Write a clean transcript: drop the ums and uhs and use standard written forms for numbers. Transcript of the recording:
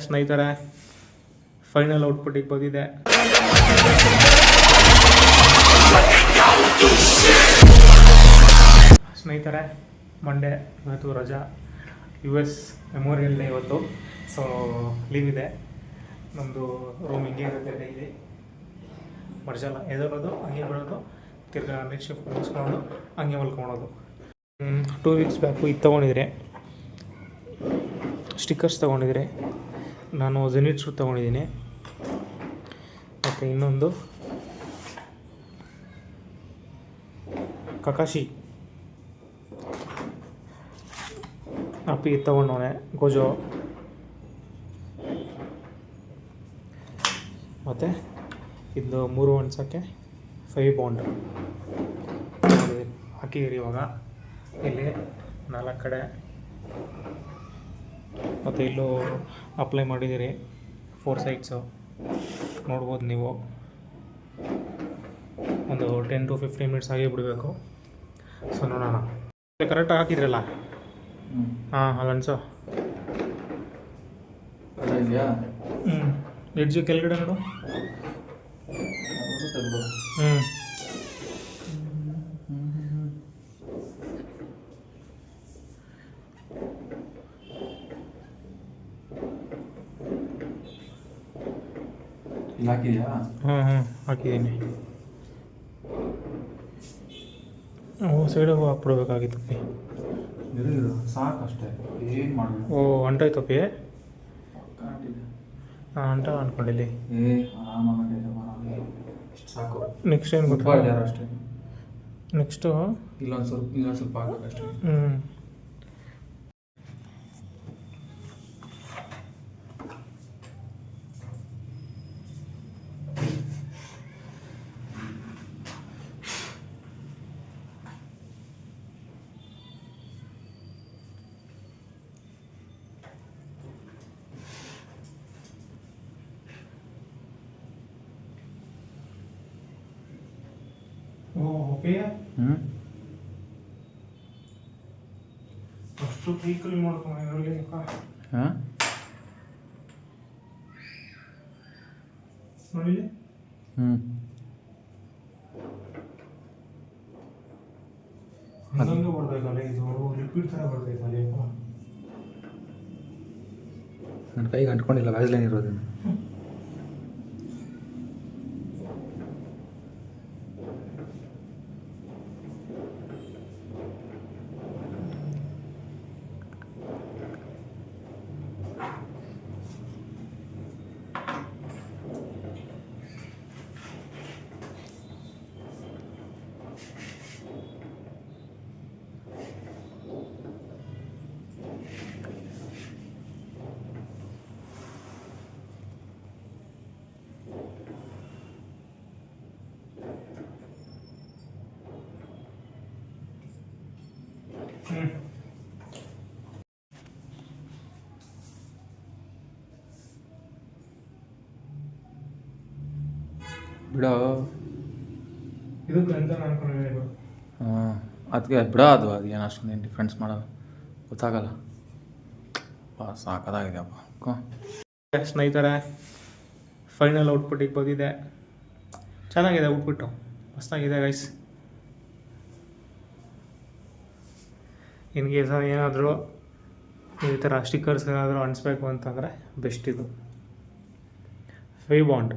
ಸ್ನೇಹಿತರೆ, ಫೈನಲ್ ಔಟ್ಪುಟ್ಟಿಗೆ ಬಂದಿದೆ. ಸ್ನೇಹಿತರೆ, ಮಂಡೇ ಇವತ್ತು ರಜಾ, US ಮೆಮೋರಿಯಲ್ ಡೇ ಇವತ್ತು. ಸೊ ಲೀವ್ ಇದೆ. ನಮ್ಮದು ರೂಮ್ ಹಿಂಗೆ ಇರುತ್ತೆ ಡೈಲಿ. ಮರ್ಜಲ್ಲ ಎದೋರೋದು ಹಂಗೆ ಬಿಡೋದು, ತಿರ್ಗಾ ನೈಟ್ ಶಿಫ್ಟ್ ಮುಗಿಸ್ಕೊಳ್ಳೋದು, ಹಂಗೆ ಮಲ್ಕೊಳೋದು. 2 ವೀಕ್ಸ್ ಬ್ಯಾಕು ಇದು ತೊಗೊಂಡಿದ್ರೆ ಸ್ಟಿಕ್ಕರ್ಸ್ ತೊಗೊಂಡಿದ್ರೆ, ನಾನು ಜೆನಿಟ್ ಶೂ ತೊಗೊಂಡಿದ್ದೀನಿ. ಮತ್ತು ಇನ್ನೊಂದು ಕಕಾಶಿ ಅಪ್ಪಿ ತೊಗೊಂಡವನೆ, ಗೋಜೋ. ಮತ್ತು ಇದು 3 ಅನ್ಸೋಕ್ಕೆ 5 ಬಾಂಡ್ ಹಾಕಿದ್ದೀರಿ ಇವಾಗ. ಇಲ್ಲಿ 4 ಕಡೆ ಮತ್ತು ಇಲ್ಲೂ ಅಪ್ಲೈ ಮಾಡಿದ್ದೀರಿ 4 ಸೈಡ್ಸು ನೋಡ್ಬೋದು ನೀವು. ಒಂದು 10 to 15 ಮಿನಿಟ್ಸ್ ಹಾಗೆ ಬಿಡಬೇಕು. ಸೊ ನೋಡೋಣ. ಕರೆಕ್ಟಾಗಿ ಹಾಕಿದ್ರಲ್ಲ? ಹಾಂ, ಅಲ್ಲಿ ಅನ್ಸೋ. ಎಡ್ಜು ಕೆಳಗಡೆ ನೋಡು. ಹಾಕಿದ್ಯಾ? ಹಾಕಿದ್ದೀನಿ. ಸೈಡಿಗೆ ಹಾಕ್ಬಿಡ್ಬೇಕಾಗಿತ್ತು. ಸಾಕಷ್ಟೇ, ಏನು ಮಾಡಬೇಕು? ಅಂಟಾಯ್ತಪ್ಪಿ. ಅಂಟ ಅಂದ್ಕೊಂಡಿಲ್ಲಿ. ಸಾಕು. ನೆಕ್ಸ್ಟ್ ಏನು ಗೊತ್ತಾ? ಅಷ್ಟೇ. ನೆಕ್ಸ್ಟು ಇಲ್ಲೊಂದು ಸ್ವಲ್ಪ ಹಾಕಬೇಕಷ್ಟೇ. ಓಕೆ. ಅಷ್ಟು ವೀಕಲ್ ಮಾಡ್ಕೊಂಡು ಇದರಲ್ಲಿ ನೋಡಿ. ಹಂಗಂಗೆ ಬರ್ಬೇಕಲ್ಲ, ಇದು ಲಿಕ್ವಿಡ್ ಥರ ಬರ್ತೈತಲ್ಲ. ನನ್ನ ಕೈಗೆ ಅಂಟ್ಕೊಂಡಿಲ್ಲ, ವ್ಯಾಸ್ಲೈನ್ ಇರೋದ್ರಿಂದ. ಬಿಡೋ ಇದಕ್ಕೆ ಅಂತ ಅನ್ಕೊಂಡಿದ್ದೀನಿ. ಅದಕ್ಕೆ ಬಿಡೋ, ಅದು ಏನು ಅಷ್ಟೊಂದೇನು ಡಿಫ್ರೆನ್ಸ್ ಮಾಡೋದು ಗೊತ್ತಾಗಲ್ಲ. ಸಾಕಾಗಿದೆಯಪ್ಪ. ಸ್ನೇಹಿತರೆ, ಫೈನಲ್ ಔಟ್ಪುಟ್ಟಿಗೆ ಬಂದಿದೆ. ಚೆನ್ನಾಗಿದೆ ಔಟ್ಪುಟ್ಟು, ಮಸ್ತಾಗಿದೆ ಗೈಸ್. ಇನ್ ಕೇಸ್ ಏನಾದರೂ ಈ ಥರ ಸ್ಟಿಕ್ಕರ್ಸ್ ಏನಾದರೂ ಅಂಟಿಸ್ಬೇಕು ಅಂತಂದರೆ ಬೆಸ್ಟ್ ಇದು. 5 ಬಾಂಡ್